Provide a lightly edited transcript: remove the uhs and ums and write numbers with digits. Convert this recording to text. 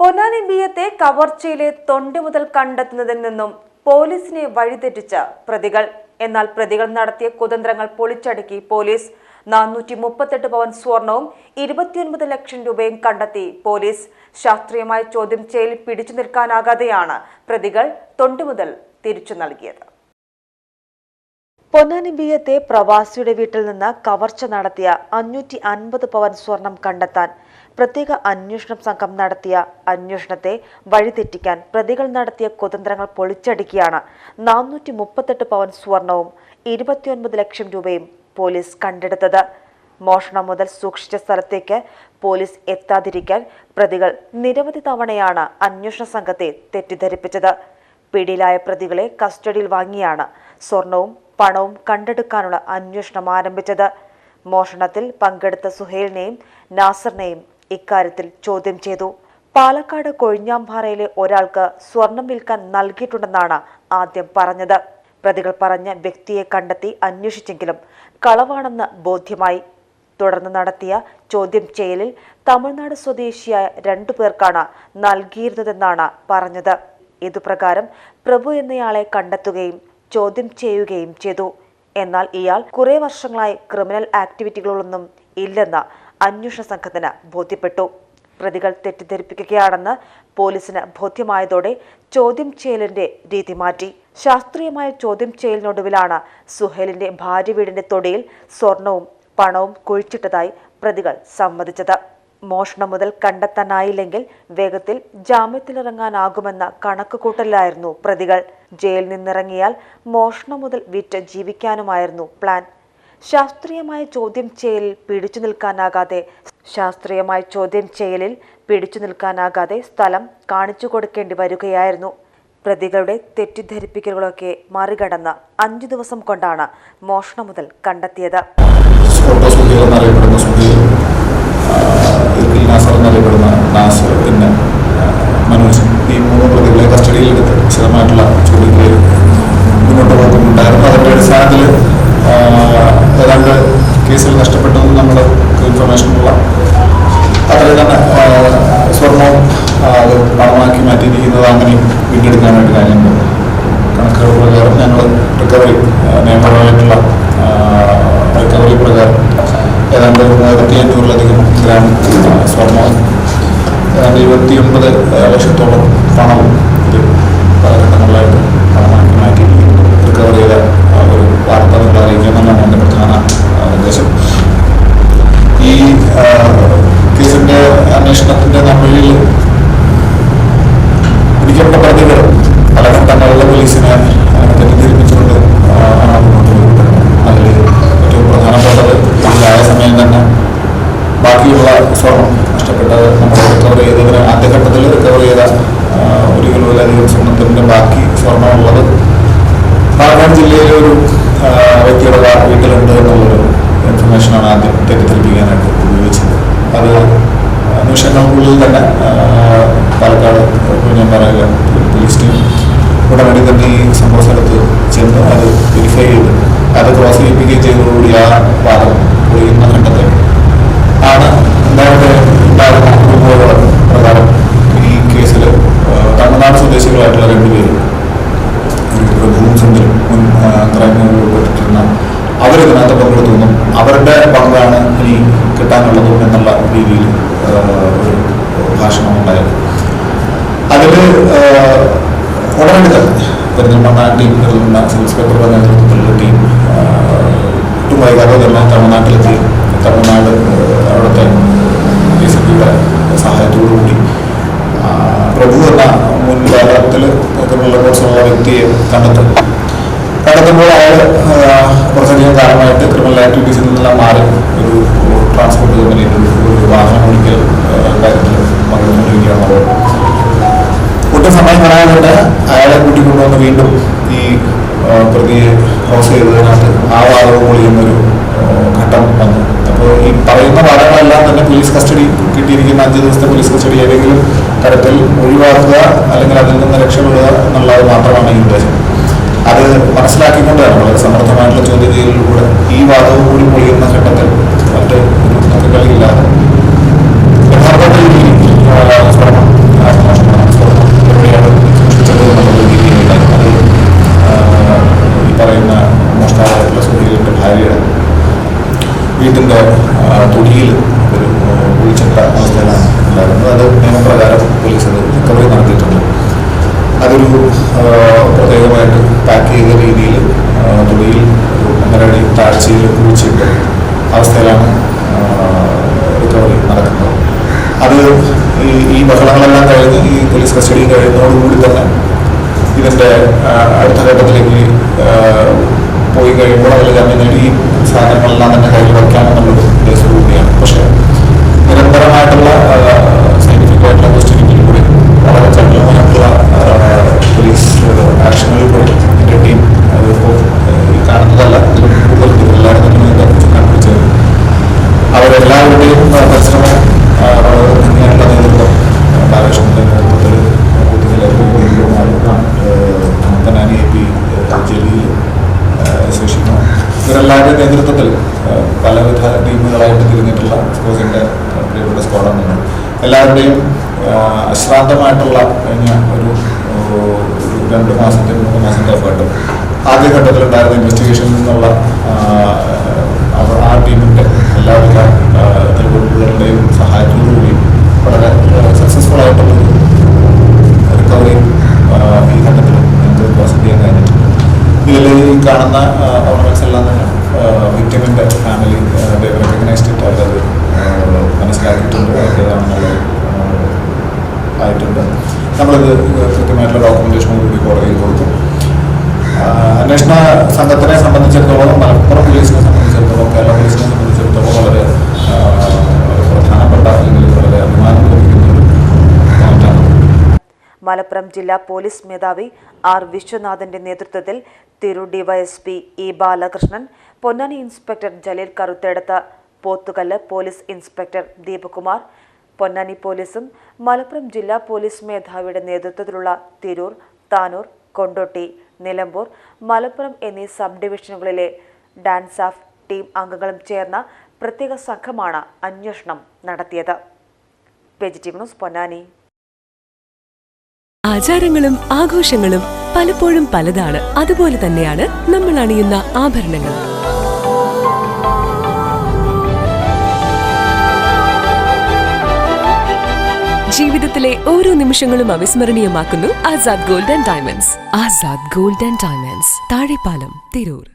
പൊന്നാനി ബിയത്തെ കവർച്ചയിലെ തൊണ്ടി മുതൽ കണ്ടെത്തുന്നതിൽ നിന്നും പോലീസിനെ വഴിതെറ്റിച്ച പ്രതികൾ. എന്നാൽ പ്രതികൾ നടത്തിയ കുതന്ത്രങ്ങൾ പൊളിച്ചടുക്കി പോലീസ്. 438 പവൻ സ്വർണവും 29 ലക്ഷം രൂപയും കണ്ടെത്തി പോലീസ്. ശാസ്ത്രീയമായ ചോദ്യം ചെയ്യൽ പിടിച്ചു നിൽക്കാനാകാതെയാണ് പ്രതികൾ തൊണ്ടി മുതൽ തിരിച്ചു നൽകിയത്. പൊന്നാനി ബിയത്തെ പ്രവാസിയുടെ വീട്ടിൽ നിന്ന് കവർച്ച നടത്തിയ 550 പവൻ സ്വർണം കണ്ടെത്താൻ പ്രത്യേക അന്വേഷണ സംഘം നടത്തിയ അന്വേഷണത്തെ വഴിതെറ്റിക്കാൻ പ്രതികൾ നടത്തിയ കുതന്ത്രങ്ങൾ പൊളിച്ചടുക്കിയാണ് 438 പവൻ സ്വർണവും 29 ലക്ഷം രൂപയും പോലീസ് കണ്ടെടുത്തത്. മോഷണം മുതൽ സൂക്ഷിച്ച സ്ഥലത്തേക്ക് പോലീസ് എത്താതിരിക്കാൻ പ്രതികൾ നിരവധി തവണയാണ് അന്വേഷണ സംഘത്തെ തെറ്റിദ്ധരിപ്പിച്ചത്. പിടിയിലായ പ്രതികളെ കസ്റ്റഡിയിൽ വാങ്ങിയാണ് സ്വർണവും പണവും കണ്ടെടുക്കാനുള്ള അന്വേഷണം ആരംഭിച്ചത്. മോഷണത്തിൽ പങ്കെടുത്ത സുഹേലിനെയും നാസറിനെയും ഇക്കാര്യത്തിൽ ചോദ്യം ചെയ്തു. പാലക്കാട് കൊഴിഞ്ഞാമ്പാറയിലെ ഒരാൾക്ക് സ്വർണം വിൽക്കാൻ നൽകിയിട്ടുണ്ടെന്നാണ് ആദ്യം പറഞ്ഞത്. പ്രതികൾ പറഞ്ഞ വ്യക്തിയെ കണ്ടെത്തി അന്വേഷിച്ചെങ്കിലും കളവാണെന്ന് ബോധ്യമായി. തുടർന്ന് നടത്തിയ ചോദ്യം ചെയ്യലിൽ തമിഴ്നാട് സ്വദേശിയായ 2 പേർക്കാണ് നൽകിയിരുന്നതെന്നാണ് പറഞ്ഞത്. ഇതുപ്രകാരം പ്രഭു എന്നയാളെ കണ്ടെത്തുകയും ചോദ്യം ചെയ്യുകയും ചെയ്തു. എന്നാൽ ഇയാൾ കുറെ വർഷങ്ങളായി ക്രിമിനൽ ആക്ടിവിറ്റികളൊന്നും ഇല്ലെന്ന് അന്വേഷണ സംഘത്തിന് ബോധ്യപ്പെട്ടു. പ്രതികൾ തെറ്റിദ്ധരിപ്പിക്കുകയാണെന്ന് പോലീസിന് ബോധ്യമായതോടെ ചോദ്യം ചെയ്യലിന്റെ രീതി മാറ്റി. ശാസ്ത്രീയമായ ചോദ്യം ചെയ്യലിനൊടുവിലാണ് സുഹേലിന്റെ ഭാര്യ വീടിന്റെ തൊടിയിൽ സ്വർണവും പണവും കുഴിച്ചിട്ടതായി പ്രതികൾ സമ്മതിച്ചത്. മോഷണം മുതൽ കണ്ടെത്താനായില്ലെങ്കിൽ വേഗത്തിൽ ജാമ്യത്തിലിറങ്ങാനാകുമെന്ന കണക്കുകൂട്ടലിലായിരുന്നു പ്രതികൾ. ജയിലിൽ നിന്നിറങ്ങിയാൽ മോഷണം മുതൽ വിറ്റ് ജീവിക്കാനുമായിരുന്നു പ്ലാൻ. ശാസ്ത്രീയമായ ചോദ്യം ചെയ്യലിൽ പിടിച്ചു നിൽക്കാനാകാതെ സ്ഥലം കാണിച്ചു കൊടുക്കേണ്ടി വരികയായിരുന്നു. പ്രതികളുടെ തെറ്റിദ്ധരിപ്പിക്കലുകളൊക്കെ മറികടന്ന് 5 ദിവസം കൊണ്ടാണ് മോഷണം മുതൽ കണ്ടെത്തിയത്. മനോജ് ഈ 3 പ്രതികളെ കസ്റ്റഡിയിലെടുത്ത് വിശദമായിട്ടുള്ള ചോദ്യത്തിൽ മുന്നോട്ട് പോകുന്നുണ്ടായിരുന്നു. അതിൻ്റെ അടിസ്ഥാനത്തിൽ ഏതാണ്ട് കേസിൽ നഷ്ടപ്പെട്ടതെന്ന് നമ്മുടെ ഇൻഫർമേഷനുള്ള അതിൽ തന്നെ സ്വർണവും അത് പണമാക്കി മാറ്റിയിരിക്കുന്നത് അങ്ങനെയും വീണ്ടെടുക്കാനായിട്ട് കാര്യമുണ്ട്. കണക്കുകൾ പ്രകാരം ഞങ്ങൾ റിക്കവറി നിയമപരമായിട്ടുള്ള റിക്കവറി പ്രകാരം ഏതാണ്ട് 1500-ലധികം ഗ്രാം സ്വർണവും ഏതാണ്ട് 29 ലക്ഷത്തോളം പണവും ഇത് പല ഘട്ടങ്ങളിലായിട്ട് പണമാക്കി മാറ്റി റിക്കവർ ചെയ്ത ഒരു വാർത്ത നിങ്ങൾ അറിയിക്കുമെന്നാണ് എൻ്റെ പ്രധാന ഉദ്ദേശം. ഈ കേസിൻ്റെ അന്വേഷണത്തിൻ്റെ നമ്മളിൽ പിടിക്കപ്പെട്ട പ്രതികൾ പല ഘട്ടങ്ങളിലെ പോലീസിനെ തെറ്റിദ്ധരിപ്പിച്ചുകൊണ്ട് ആണ് മുന്നോട്ട് പോയിട്ടുള്ളത്. അതിൽ ഏറ്റവും പ്രധാനപ്പെട്ടത് ഇതിലായ സമയം തന്നെ ബാക്കിയുള്ള സ്വർണം നഷ്ടപ്പെട്ടത് നമ്മൾ റിക്കവർ ചെയ്തതിന് ആദ്യഘട്ടത്തിൽ റിക്കവർ ചെയ്ത 1 കിലോയിലധികം സ്വർണത്തിൻ്റെ ബാക്കി സ്വർണ്ണമുള്ളത് പാലക്കാട് ജില്ലയിലെ ഒരു വ്യക്തിയുടെ വീട്ടിലുണ്ട് എന്നുള്ളൊരു ഇൻഫർമേഷനാണ് ആദ്യം തെറ്റിദ്ധരിപ്പിക്കാനായിട്ട് ഉപയോഗിച്ചത്. അത് നിമിഷങ്ങൾക്കുള്ളിൽ തന്നെ പാലക്കാട് കൊഴിഞ്ഞാമ്പാറയിലെ പോലീസ് ടീം ഉടനടി തന്നെ ഈ സംഭവ സ്ഥലത്ത് ചെന്ന് അത് വെരിഫൈ ചെയ്ത് അത് ക്രോസ് ചെയ്യിപ്പിക്കുകയും ചെയ്തതോടുകൂടി ആ വാദം പൊളിയുന്ന ഘട്ടത്തിൽ ആണ് നേരത്തെ ഉണ്ടായിരുന്ന റിപ്പോർട്ടുകൾ പ്രകാരം ഈ കേസിൽ തമിഴ്നാട് സ്വദേശികളായിട്ടുള്ള 2 പേരും പ്രഭുവും സുന്ദരും മുൻ ക്രൈമിൽ ഉൾപ്പെട്ടിരുന്ന അവരിതിനകത്ത് പങ്കെടുത്തുവെന്നും അവരുടെ പങ്കാണ് ഇനി കിട്ടാനുള്ളതും എന്നുള്ള രീതിയിൽ ഒരു ഭാഷണം ഉണ്ടായത്. അതിൽ ഉടനടി തന്നെ പെരിന്തൽമണ്ണ ടീമിലുള്ള ഇൻസ്പെക്ടറുടെ നേതൃത്വത്തിലുള്ള ടീം ഒട്ടും വൈകാതെ തന്നെ തമിഴ്നാട്ടിലെത്തി തമിഴ്നാട് അവിടുത്തെ DCPയുടെ സഹായത്തോടുകൂടി പ്രഭു എന്ന മുൻ കേരളത്തിൽ ക്രിമിനൽ റെക്കോർഡ്സുള്ള വ്യക്തിയെ കണ്ടെത്തുമ്പോൾ അയാൾ കുറച്ചധികം കാലമായിട്ട് ക്രിമിനൽ ആക്ടിവിറ്റീസിൽ നിന്നെല്ലാം മാറി ഒരു ട്രാൻസ്പോർട്ട് കമ്പനിയിൽ ഒരു വാഹനം ഓടിക്കൽ കാര്യത്തിൽ പങ്കെടുത്തുകൊണ്ടിരിക്കുകയാണ്. ഒട്ടും സമയം കളയാതെ അയാളെ കൂട്ടിക്കൊണ്ടുവന്ന് വീണ്ടും ഈ പ്രതിയെ ക്രോസ് ചെയ്തതിനകത്ത് ആ വാദവും പൊളിയുന്നൊരു ഘട്ടം വന്നു. അപ്പോൾ ഈ പറയുന്ന വാദങ്ങളെല്ലാം തന്നെ പോലീസ് കസ്റ്റഡി കിട്ടിയിരിക്കുന്ന 5 ദിവസത്തെ പോലീസ് കസ്റ്റഡി ഏതെങ്കിലും തരത്തിൽ ഒഴിവാക്കുക അല്ലെങ്കിൽ അതിൽ നിന്ന് രക്ഷപ്പെടുക എന്നുള്ളത് മാത്രമാണ് ഈ ഉദ്ദേശം. അത് മനസ്സിലാക്കിക്കൊണ്ടാണ് വളരെ സമർത്ഥമായിട്ടുള്ള ചോദ്യം ചെയ്യലിലൂടെ ഈ വാദവും കൂടി പൊളിയുന്ന ഘട്ടത്തിൽ മറ്റ് ഒരു കളിയില്ലാതെ യഥാർത്ഥത്തിൽ ഈ സ്വർണം ഈ ബഹളങ്ങളെല്ലാം കഴിഞ്ഞ് ഈ പോലീസ് കസ്റ്റഡി കഴിയുന്നതോടുകൂടി തന്നെ ഇതിൻ്റെ അടുത്ത ഘട്ടത്തിലേക്ക് പോയി കഴിയുമ്പോൾ അതിൽ ജാമ്യം നേടി ഈ സാധനങ്ങളെല്ലാം തന്നെ കയ്യിൽ വയ്ക്കാമെന്നുള്ളത് ഉദ്ദേശം കൂടിയാണ്. പക്ഷേ നിരന്തരമായിട്ടുള്ള സയന്റിഫിക് ആയിട്ടുള്ള ക്വസ്റ്റ്യനിങ്ങിൽ കൂടി വളരെ ചടുലമായിട്ടുള്ള പോലീസ് ആക്ഷനുകൾ കൂടി എൻ്റെ ടീം അതിപ്പോൾ ഈ കാണുന്നതല്ല ഇതിലും കൂടുതൽ എല്ലാവരും തന്നെ കണ്ടുപിടിച്ച് അവരെല്ലാവരുടെയും പരിശ്രമം തന്നെയായിട്ടുള്ള നേതൃത്വം ബാലകൃഷ്ണൻ്റെ നേതൃത്വത്തിൽ തനാനി AP ജലീൽ ശശിമോ ഇവരെല്ലാവരുടെയും നേതൃത്വത്തിൽ പലവിധ ടീമുകളായിട്ട് തിരിഞ്ഞിട്ടുള്ള സ്പോർട്സിൻ്റെ പ്രിയപ്പെട്ട സ്ക്വാഡാണ്. എല്ലാവരുടെയും അശ്രാന്തമായിട്ടുള്ള കഴിഞ്ഞ ഒരു 2 മാസത്തെ 3 മാസത്തെ എഫേർട്ട് ആദ്യഘട്ടത്തിലുണ്ടായിരുന്ന ഇൻവെസ്റ്റിഗേഷനിൽ നിന്നുള്ള ആ ടീമിൻ്റെ എല്ലാവിധ തെളിവുകളുടെയും സഹായത്തോടുകൂടി വളരെ സക്സസ്ഫുൾ ആയിട്ടുള്ളൊരു റിക്കവറി ഈ ഘട്ടത്തിൽ ഞങ്ങൾക്ക് പ്രോസസ് ചെയ്യാൻ കഴിഞ്ഞിട്ടുണ്ട്. ഇതിൽ ഈ കാണുന്ന ഓർണമെന്റ്സ് എല്ലാം തന്നെ വിക്ടിമിൻ്റെ ഫാമിലി റെക്കഗ്നൈസ്ഡ് അവരത് മനസ്സിലാക്കിയിട്ടുണ്ട്, അവരുടേതാണെന്നുള്ളത് ആയിട്ടുണ്ട്. നമ്മളിത് കൃത്യമായിട്ടുള്ള ഡോക്യുമെന്റേഷനോടുകൂടി കോടതിയിൽ കൊടുത്തു. അന്വേഷണ സംഘത്തിനെ സംബന്ധിച്ചിടത്തോളം, മലപ്പുറം പോലീസിനെ സംബന്ധിച്ചിടത്തോളം, കേരള പോലീസിനെ സംബന്ധിച്ചിടത്തോളം വളരെ പ്രധാനപ്പെട്ട അല്ലെങ്കിൽ വളരെ അഭിമാനം ലഭിക്കുന്ന ഒരു പോയിന്റാണ്. മലപ്പുറം ജില്ലാ പോലീസ് മേധാവി R. വിശ്വനാഥന്റെ നേതൃത്വത്തിൽ Tirur DYSP E. Balakrishnan, Ponnani inspector Jaleel Karuthedath, Pothukallu police inspector Deepakumar, Ponnani പോലീസും മലപ്പുറം ജില്ലാ പോലീസ് മേധാവിയുടെ നേതൃത്വത്തിലുള്ള തിരൂർ, താനൂർ, കൊണ്ടോട്ടി, നിലമ്പൂർ, മലപ്പുറം എന്നീ സബ് ഡിവിഷനുകളിലെ ഡാൻസ് ഓഫ് ടീം അംഗങ്ങളും ചേർന്ന പ്രത്യേക സംഘമാണ് അന്വേഷണം നടത്തിയത്. PGTV news, Ponnani. ആചാരങ്ങളും ആഘോഷങ്ങളും പലപ്പോഴും പലതാണ്. അതുപോലെ തന്നെയാണ് നമ്മൾ അണിയുന്ന ആഭരണങ്ങൾ. ജീവിതത്തിലെ ഓരോ നിമിഷങ്ങളും അവിസ്മരണീയമാക്കുന്നു Azad Gold and Diamonds. Azad Gold and Diamonds, Thazhepalam, Tirur.